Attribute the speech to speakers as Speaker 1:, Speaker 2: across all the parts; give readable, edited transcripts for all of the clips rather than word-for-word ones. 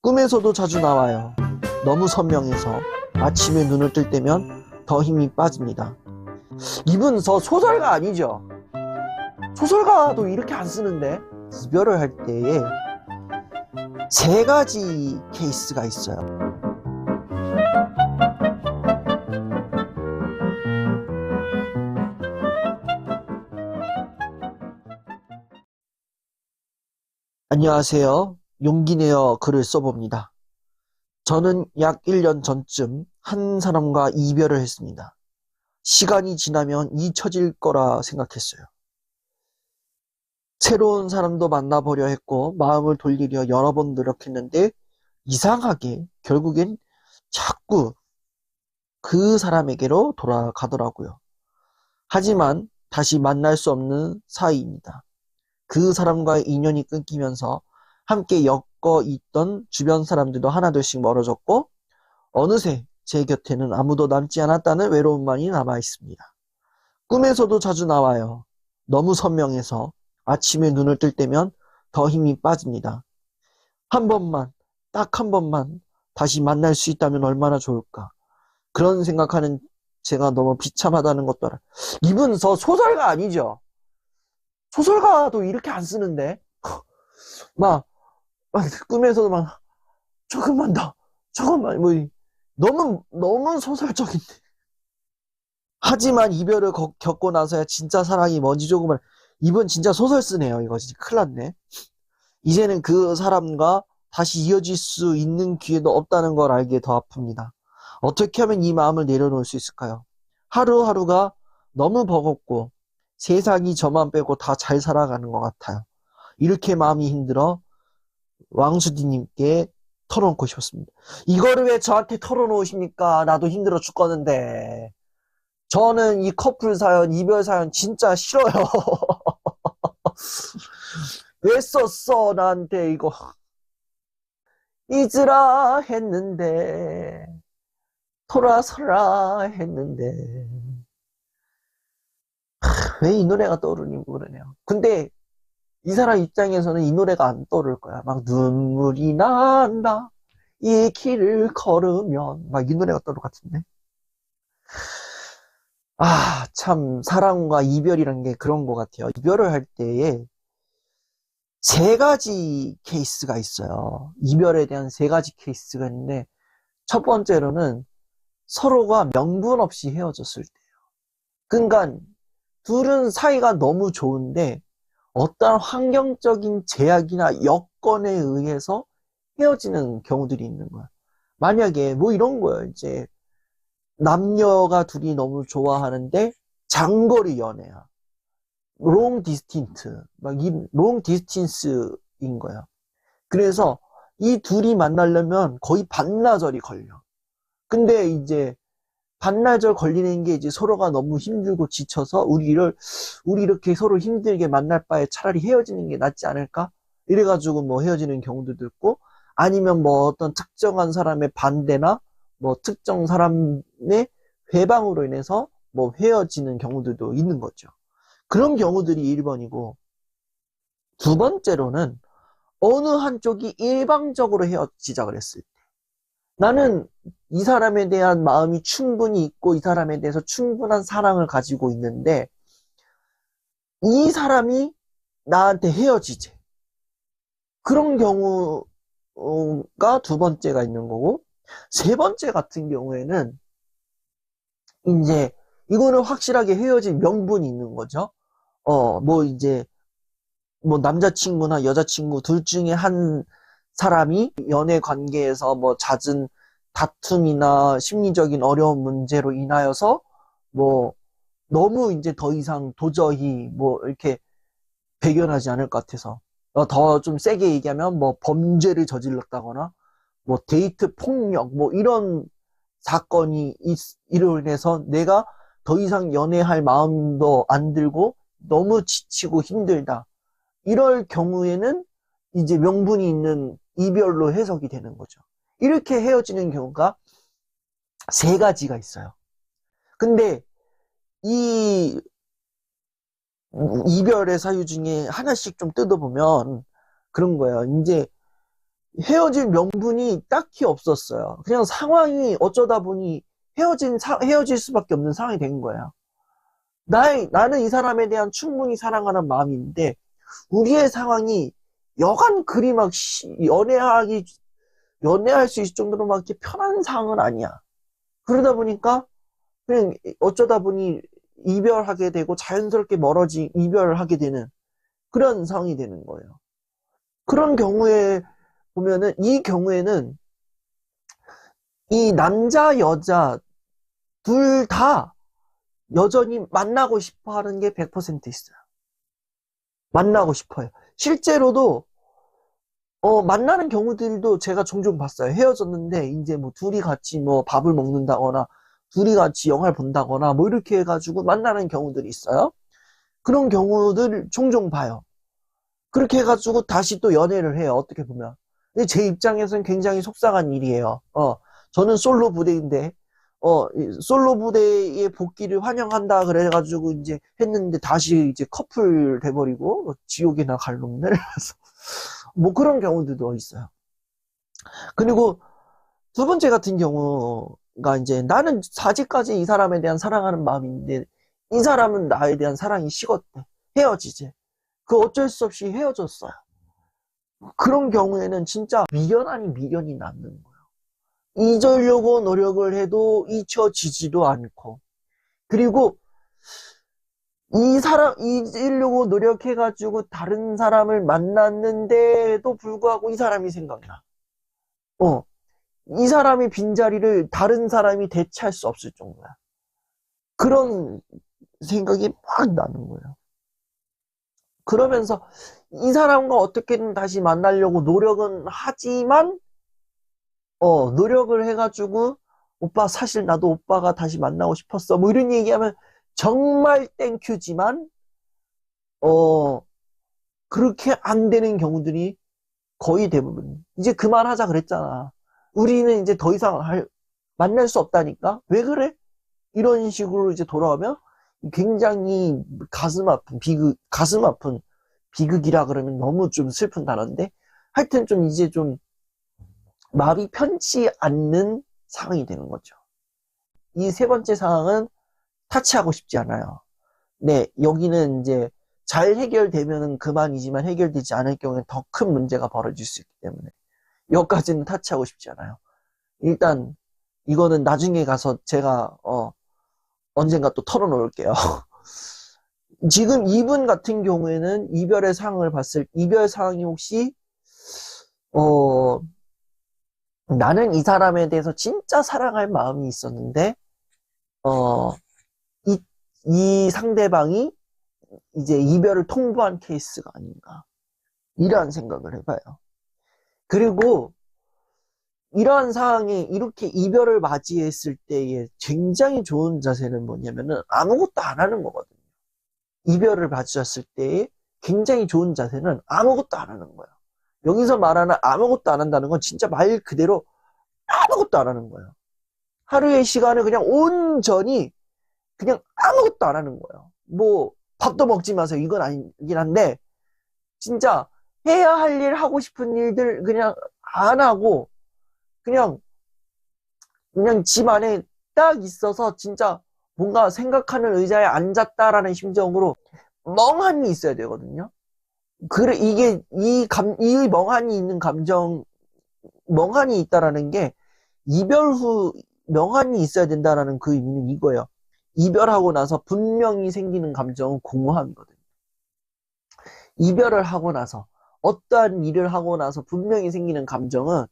Speaker 1: 꿈에서도 자주 나와요. 너무 선명해서 아침에 눈을 뜰 때면 더 힘이 빠집니다. 이분 소설가 아니죠? 소설가도 이렇게 안 쓰는데. 이별을 할 때에 세 가지 케이스가 있어요. 안녕하세요. 용기 내어 글을 써봅니다. 저는 약 1년 전쯤 한 사람과 이별을 했습니다. 시간이 지나면 잊혀질 거라 생각했어요. 새로운 사람도 만나보려 했고 마음을 돌리려 여러 번 노력했는데 이상하게 결국엔 자꾸 그 사람에게로 돌아가더라고요. 하지만 다시 만날 수 없는 사이입니다. 그 사람과의 인연이 끊기면서 함께 엮어 있던 주변 사람들도 하나둘씩 멀어졌고 어느새 제 곁에는 아무도 남지 않았다는 외로움만이 남아 있습니다. 꿈에서도 자주 나와요. 너무 선명해서 아침에 눈을 뜰 때면 더 힘이 빠집니다. 한 번만, 딱 한 번만 다시 만날 수 있다면 얼마나 좋을까. 그런 생각하는 제가 너무 비참하다는 것도 알아요. 이분 소설가 아니죠? 소설가도 이렇게 안 쓰는데. 막 꿈에서도 막 조금만 더, 조금만 너무 소설적인데. 하지만 이별을 겪고 나서야 진짜 사랑이 뭔지 조금은. 이분 진짜 소설 쓰네요. 이거 진짜 큰일 났네. 이제는 그 사람과 다시 이어질 수 있는 기회도 없다는 걸 알기에 더 아픕니다. 어떻게 하면 이 마음을 내려놓을 수 있을까요? 하루하루가 너무 버겁고 세상이 저만 빼고 다 잘 살아가는 것 같아요. 이렇게 마음이 힘들어 왕수디님께 털어놓고 싶었습니다. 이거를 왜 저한테 털어놓으십니까? 나도 힘들어 죽겠는데. 저는 이 커플 사연, 이별 사연 진짜 싫어요. 왜 썼어, 나한테 이거. 잊으라 했는데, 돌아서라 했는데. 왜 이 노래가 떠오르니 모르네요. 근데 이 사람 입장에서는 이 노래가 안 떠오를 거야. 막 눈물이 난다. 이 길을 걸으면. 막 이 노래가 떠오를 것 같은데. 참, 사랑과 이별이란 게 그런 것 같아요. 이별을 할 때에 세 가지 케이스가 있어요. 이별에 대한 세 가지 케이스가 있는데, 첫 번째로는 서로가 명분 없이 헤어졌을 때예요. 그러니까 둘은 사이가 너무 좋은데 어떤 환경적인 제약이나 여건에 의해서 헤어지는 경우들이 있는 거야. 만약에 이런 거예요. 이제 남녀가 둘이 너무 좋아하는데 장거리 연애야. 롱 디스틴트, 롱 디스틴스인 거야. 그래서 이 둘이 만나려면 거의 반나절이 걸려. 근데 이제 반나절 걸리는 게 이제 서로가 너무 힘들고 지쳐서 우리 이렇게 서로 힘들게 만날 바에 차라리 헤어지는 게 낫지 않을까? 이래가지고 헤어지는 경우도 있고, 아니면 어떤 특정한 사람의 반대나 특정 사람의 회방으로 인해서 헤어지는 경우들도 있는 거죠. 그런 경우들이 1번이고, 두 번째로는 어느 한쪽이 일방적으로 헤어지자 그랬을 때, 나는 이 사람에 대한 마음이 충분히 있고 이 사람에 대해서 충분한 사랑을 가지고 있는데 이 사람이 나한테 헤어지재. 그런 경우가 두 번째가 있는 거고, 세 번째 같은 경우에는 이제 이거는 확실하게 헤어진 명분이 있는 거죠. 이제 남자친구나 여자친구 둘 중에 한 사람이 연애 관계에서 잦은 다툼이나 심리적인 어려운 문제로 인하여서 너무 이제 더 이상 도저히 이렇게 배견하지 않을 것 같아서, 더 좀 세게 얘기하면 범죄를 저질렀다거나 데이트 폭력 이런 사건이 이로 인해서 내가 더 이상 연애할 마음도 안 들고 너무 지치고 힘들다. 이럴 경우에는 이제 명분이 있는 이별로 해석이 되는 거죠. 이렇게 헤어지는 경우가 세 가지가 있어요. 근데 이 이별의 사유 중에 하나씩 좀 뜯어보면 그런 거예요. 이제 헤어질 명분이 딱히 없었어요. 그냥 상황이 어쩌다 보니 헤어질 수밖에 없는 상황이 된 거예요. 나는 이 사람에 대한 충분히 사랑하는 마음인데, 우리의 상황이 여간 그리 막 연애할 수 있을 정도로 막 이렇게 편한 상황은 아니야. 그러다 보니까 그냥 어쩌다 보니 이별하게 되고 자연스럽게 이별하게 되는 그런 상황이 되는 거예요. 그런 경우에 보면은 이 경우에는 이 남자 여자 둘 다 여전히 만나고 싶어 하는 게 100% 있어요. 만나고 싶어요. 실제로도 만나는 경우들도 제가 종종 봤어요. 헤어졌는데 이제 뭐 둘이 같이 뭐 밥을 먹는다거나 둘이 같이 영화를 본다거나 뭐 이렇게 해가지고 만나는 경우들이 있어요. 그런 경우들 종종 봐요. 그렇게 해가지고 다시 또 연애를 해요. 어떻게 보면. 근데 제 입장에서는 굉장히 속상한 일이에요. 저는 솔로 부대인데, 이 솔로 부대의 복귀를 환영한다 그래가지고 이제 했는데 다시 이제 커플 돼버리고, 지옥이나 갈 놈들. 뭐 그런 경우들도 있어요. 그리고 두 번째 같은 경우가 이제 나는 아직까지 이 사람에 대한 사랑하는 마음인데, 이 사람은 나에 대한 사랑이 식었대. 헤어지지. 그 어쩔 수 없이 헤어졌어요. 그런 경우에는 진짜 미련 아닌 미련이 남는 거예요. 잊으려고 노력을 해도 잊혀지지도 않고. 그리고 잊으려고 노력해가지고 다른 사람을 만났는데도 불구하고 이 사람이 생각나. 어, 이 사람의 빈자리를 다른 사람이 대체할 수 없을 정도야. 그런 생각이 막 나는 거예요. 그러면서 이 사람과 어떻게든 다시 만나려고 노력은 하지만, 노력을 해가지고, 오빠, 사실 나도 오빠가 다시 만나고 싶었어. 뭐 이런 얘기하면 정말 땡큐지만, 어, 그렇게 안 되는 경우들이 거의 대부분. 이제 그만하자 그랬잖아. 우리는 이제 더 이상 만날 수 없다니까? 왜 그래? 이런 식으로 이제 돌아오면 굉장히 가슴 아픈 비극이라 그러면 너무 좀 슬픈 단어인데, 하여튼 좀 이제 좀 마음이 편치 않는 상황이 되는 거죠. 이 세 번째 상황은 타치하고 싶지 않아요. 네, 여기는 이제 잘 해결되면은 그만이지만 해결되지 않을 경우에 더 큰 문제가 벌어질 수 있기 때문에 여기까지는 타치하고 싶지 않아요. 일단 이거는 나중에 가서 제가 언젠가 또 털어놓을게요. 지금 이분 같은 경우에는 이별 상황이 혹시 어 나는 이 사람에 대해서 진짜 사랑할 마음이 있었는데 어 이, 이 상대방이 이제 이별을 통보한 케이스가 아닌가 이러한 생각을 해봐요. 그리고 이러한 상황에 이렇게 이별을 맞이했을 때의 굉장히 좋은 자세는 뭐냐면은 아무것도 안 하는 거거든요. 이별을 맞이했을 때의 굉장히 좋은 자세는 아무것도 안 하는 거예요. 여기서 말하는 아무것도 안 한다는 건 진짜 말 그대로 아무것도 안 하는 거예요. 하루의 시간을 그냥 온전히 그냥 아무것도 안 하는 거예요. 뭐 밥도 먹지 마세요. 이건 아니긴 한데 진짜 해야 할 일, 하고 싶은 일들 그냥 안 하고 그냥 집 안에 딱 있어서 진짜 뭔가 생각하는 의자에 앉았다라는 심정으로 멍하니 있어야 되거든요. 그래, 이 멍하니 있는 멍하니 있다라는 게 이별 후 멍하니 있어야 된다라는 그 의미는 이거예요. 이별하고 나서 분명히 생기는 감정은 공허함이거든요. 이별을 하고 나서, 어떠한 일을 하고 나서 분명히 생기는 감정은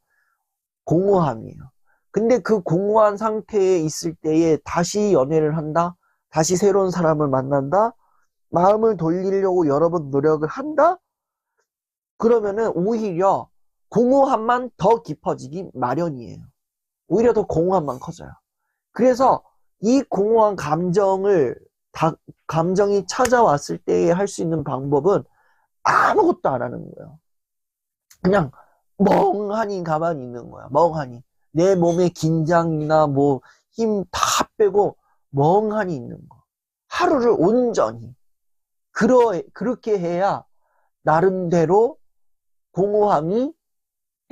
Speaker 1: 공허함이에요. 근데 그 공허한 상태에 있을 때에 다시 연애를 한다? 다시 새로운 사람을 만난다? 마음을 돌리려고 여러 번 노력을 한다? 그러면은 오히려 공허함만 더 깊어지기 마련이에요. 오히려 더 공허함만 커져요. 그래서 이 공허한 감정이 찾아왔을 때에 할 수 있는 방법은 아무것도 안 하는 거예요. 그냥 멍하니 가만히 있는 거야. 멍하니. 내 몸의 긴장이나 뭐 힘 다 빼고 멍하니 있는 거. 하루를 온전히. 그렇게 해야 나름대로 공허함이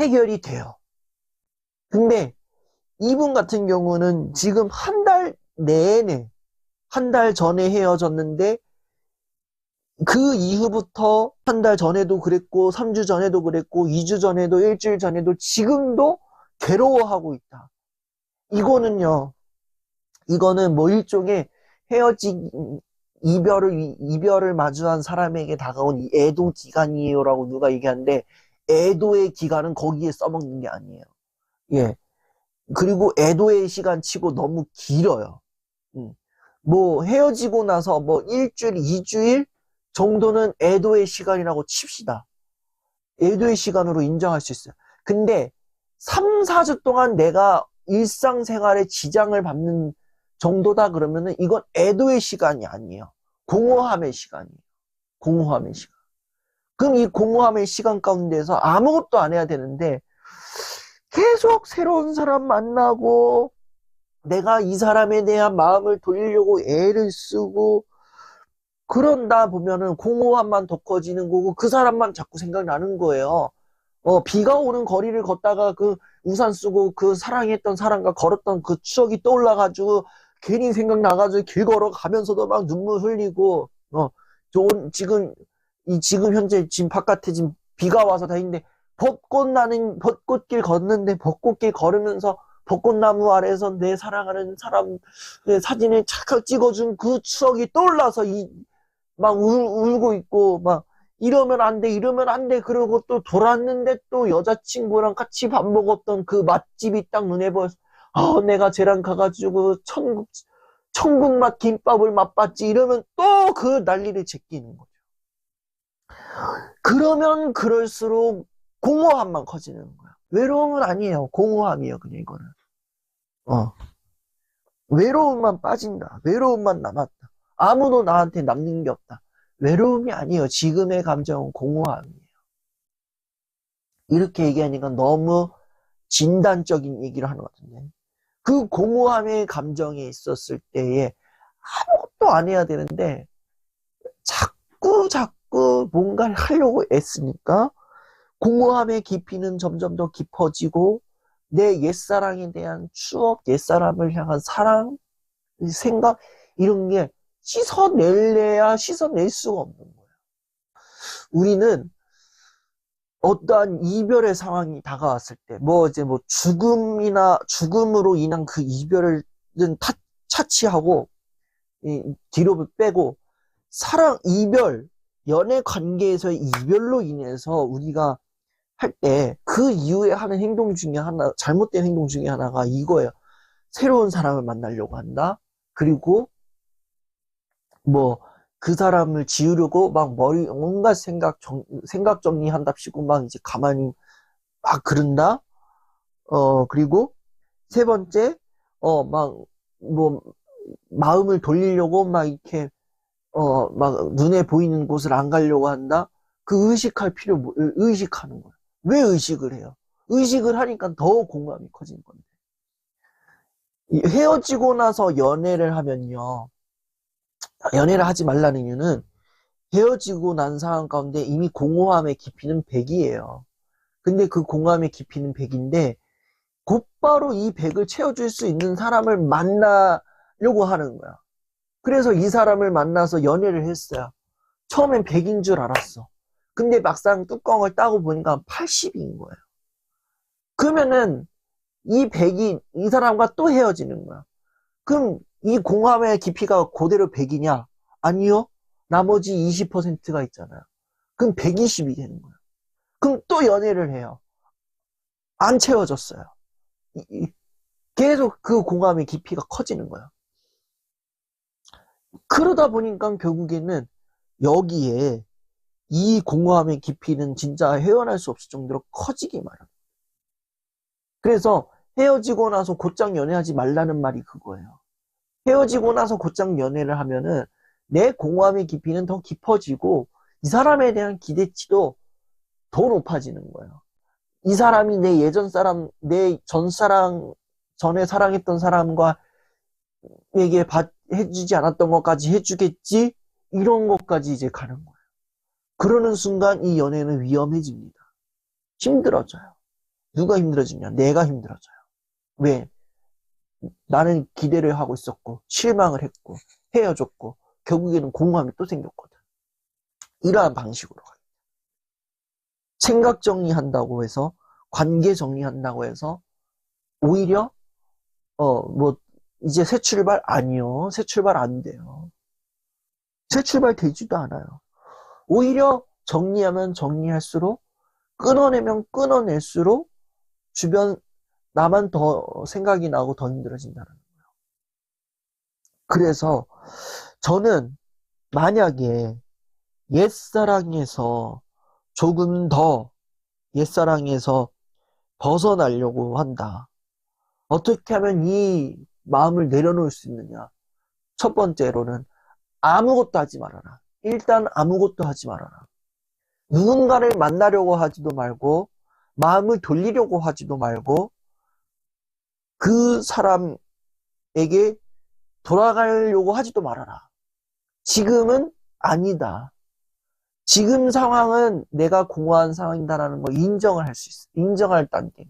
Speaker 1: 해결이 돼요. 근데 이분 같은 경우는 지금 한 달 내내, 한 달 전에 헤어졌는데 그 이후부터 한 달 전에도 그랬고, 3주 전에도 그랬고, 2주 전에도, 일주일 전에도 지금도 괴로워하고 있다. 이거는요, 이거는 뭐 일종의 헤어진, 이별을 마주한 사람에게 다가온 이 애도 기간이에요라고 누가 얘기하는데, 애도의 기간은 거기에 써먹는 게 아니에요. 예. 그리고 애도의 시간 치고 너무 길어요. 뭐 헤어지고 나서 뭐 일주일, 2주일 정도는 애도의 시간이라고 칩시다. 애도의 시간으로 인정할 수 있어요. 근데 3, 4주 동안 내가 일상생활에 지장을 받는 정도다 그러면은 이건 애도의 시간이 아니에요. 공허함의 시간이에요. 공허함의 시간. 그럼 이 공허함의 시간 가운데서 아무것도 안 해야 되는데 계속 새로운 사람 만나고 내가 이 사람에 대한 마음을 돌리려고 애를 쓰고 그런다 보면은 공허함만 더 커지는 거고 그 사람만 자꾸 생각나는 거예요. 비가 오는 거리를 걷다가 그 우산 쓰고 그 사랑했던 사람과 걸었던 그 추억이 떠올라가지고 괜히 생각나가지고 길 걸어가면서도 막 눈물 흘리고 지금 현재 지금 바깥에 지금 비가 와서 다니는데 벚꽃길 걷는데 벚꽃길 걸으면서 벚꽃나무 아래에서 내 사랑하는 사람의 사진을 착각 찍어준 그 추억이 떠올라서 막 울고 있고 막 이러면 안 돼, 이러면 안 돼. 그러고 또 돌았는데 또 여자친구랑 같이 밥 먹었던 그 맛집이 딱 눈에 보여서 내가 쟤랑 가가지고 천국 맛 김밥을 맛봤지. 이러면 또 그 난리를 제끼는 거죠. 그러면 그럴수록 공허함만 커지는 거야. 외로움은 아니에요. 공허함이에요. 그냥 이거는. 외로움만 빠진다. 외로움만 남았다. 아무도 나한테 남는 게 없다. 외로움이 아니에요. 지금의 감정은 공허함이에요. 이렇게 얘기하니까 너무 진단적인 얘기를 하는 것 같은데. 그 공허함의 감정이 있었을 때에 아무것도 안 해야 되는데 자꾸 뭔가를 하려고 애쓰니까 공허함의 깊이는 점점 더 깊어지고 내 옛사랑에 대한 추억, 옛사람을 향한 사랑, 생각 이런 게 씻어낼래야 씻어낼 수가 없는 거예요. 우리는 어떠한 이별의 상황이 다가왔을 때, 죽음으로 인한 그 이별은 차치하고, 뒤로 빼고, 연애 관계에서의 이별로 인해서 우리가 할 때, 그 이후에 하는 행동 중에 잘못된 행동 중에 하나가 이거예요. 새로운 사람을 만나려고 한다? 그리고, 그 사람을 지우려고 막 온갖 생각 정리한답시고 막 이제 가만히 막 그런다? 그리고 세 번째, 마음을 돌리려고 막 이렇게, 막 눈에 보이는 곳을 안 가려고 한다? 그 의식하는 거야. 왜 의식을 해요? 의식을 하니까 더 공감이 커지는 건데. 헤어지고 나서 연애를 하면요. 연애를 하지 말라는 이유는 헤어지고 난 상황 가운데 이미 공허함의 깊이는 100이에요. 근데 그 공허함의 깊이는 100인데 곧바로 이 100을 채워줄 수 있는 사람을 만나려고 하는 거야. 그래서 이 사람을 만나서 연애를 했어요. 처음엔 100인 줄 알았어. 근데 막상 뚜껑을 따고 보니까 80인 거예요. 그러면은 이 사람과 또 헤어지는 거야. 그럼 이 공감의 깊이가 그대로 100이냐? 아니요. 나머지 20%가 있잖아요. 그럼 120이 되는 거예요. 그럼 또 연애를 해요. 안 채워졌어요. 계속 그 공감의 깊이가 커지는 거예요. 그러다 보니까 결국에는 여기에 이 공감의 깊이는 진짜 헤어날 수 없을 정도로 커지기 마련. 그래서 헤어지고 나서 곧장 연애하지 말라는 말이 그거예요. 헤어지고 나서 곧장 연애를 하면은 내 공감의 깊이는 더 깊어지고 이 사람에 대한 기대치도 더 높아지는 거예요. 이 사람이 내 전에 사랑했던 사람과 에게 해주지 않았던 것까지 해주겠지? 이런 것까지 이제 가는 거예요. 그러는 순간 이 연애는 위험해집니다. 힘들어져요. 누가 힘들어지냐? 내가 힘들어져요. 왜? 나는 기대를 하고 있었고, 실망을 했고, 헤어졌고, 결국에는 공허함이 또 생겼거든. 이러한 방식으로 가요. 생각 정리한다고 해서, 관계 정리한다고 해서, 오히려, 이제 새 출발? 아니요. 새 출발 안 돼요. 새 출발 되지도 않아요. 오히려 정리하면 정리할수록, 끊어내면 끊어낼수록, 주변, 나만 더 생각이 나고 더 힘들어진다는 거예요. 그래서, 저는 만약에 옛사랑에서 조금 더 옛사랑에서 벗어나려고 한다. 어떻게 하면 이 마음을 내려놓을 수 있느냐? 첫 번째로는 아무것도 하지 말아라. 일단 아무것도 하지 말아라. 누군가를 만나려고 하지도 말고, 마음을 돌리려고 하지도 말고, 그 사람에게 돌아가려고 하지도 말아라. 지금은 아니다. 지금 상황은 내가 공허한 상황이다라는 걸 인정을 할 수 있어. 인정할 단계.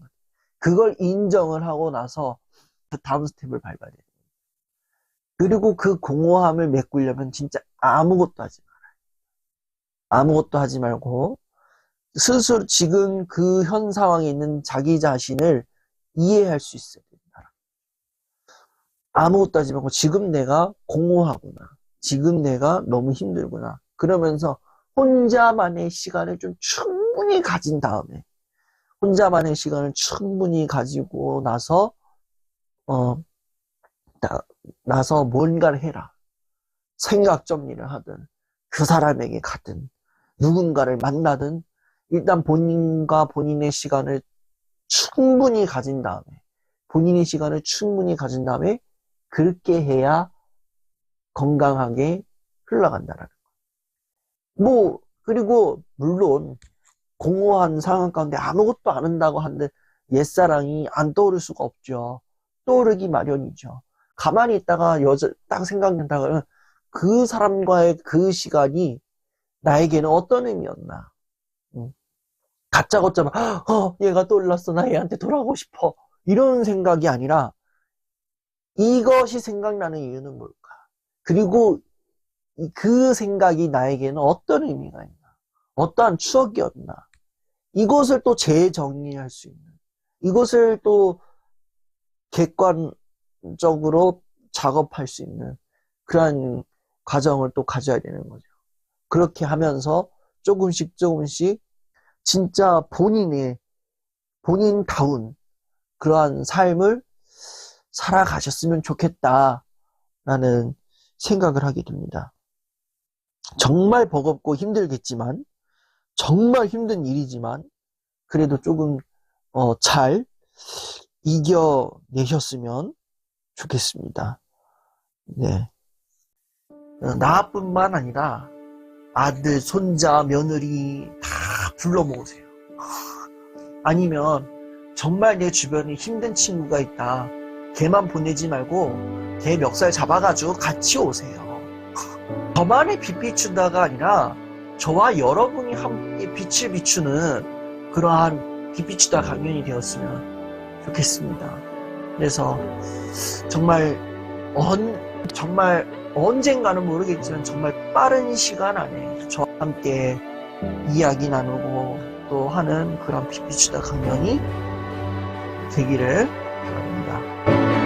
Speaker 1: 그걸 인정을 하고 나서 그 다음 스텝을 밟아야 돼. 그리고 그 공허함을 메꾸려면 진짜 아무것도 하지 말아요. 아무것도 하지 말고 스스로 지금 그 현 상황에 있는 자기 자신을 이해할 수 있어야 된다. 아무것도 하지 말고 지금 내가 공허하구나. 지금 내가 너무 힘들구나. 그러면서 혼자만의 시간을 좀 충분히 가진 다음에 혼자만의 시간을 충분히 가지고 나서 나서 뭔가를 해라. 생각 정리를 하든 그 사람에게 가든 누군가를 만나든 일단 본인과 본인의 시간을 충분히 가진 다음에 본인의 시간을 충분히 가진 다음에 그렇게 해야 건강하게 흘러간다라는 거예요. 그리고 물론 공허한 상황 가운데 아무것도 안 한다고 하는데 옛사랑이 안 떠오를 수가 없죠. 떠오르기 마련이죠. 가만히 있다가 딱 생각난다가 그 사람과의 그 시간이 나에게는 어떤 의미였나. 다짜고짜 얘가 떠올랐어. 나 얘한테 돌아가고 싶어. 이런 생각이 아니라 이것이 생각나는 이유는 뭘까? 그리고 그 생각이 나에게는 어떤 의미가 있나? 어떠한 추억이었나? 이것을 또 재정리할 수 있는, 이것을 또 객관적으로 작업할 수 있는 그러한 과정을 또 가져야 되는 거죠. 그렇게 하면서 조금씩 진짜 본인다운 그러한 삶을 살아가셨으면 좋겠다라는 생각을 하게 됩니다. 정말 버겁고 힘들겠지만, 정말 힘든 일이지만, 그래도 조금, 잘 이겨내셨으면 좋겠습니다. 네. 나뿐만 아니라 아들, 손자, 며느리 다 불러 모으세요. 아니면 정말 내 주변에 힘든 친구가 있다. 걔만 보내지 말고 걔 멱살 잡아가지고 같이 오세요. 저만의 빛 비춘다가 아니라 저와 여러분이 함께 빛을 비추는 그러한 빛 비추다 강연이 되었으면 좋겠습니다. 그래서 정말 언젠가는 모르겠지만 정말 빠른 시간 안에 저와 함께 이야기 나누고 또 하는 그런 빛 비추다 강연이 되기를 바랍니다.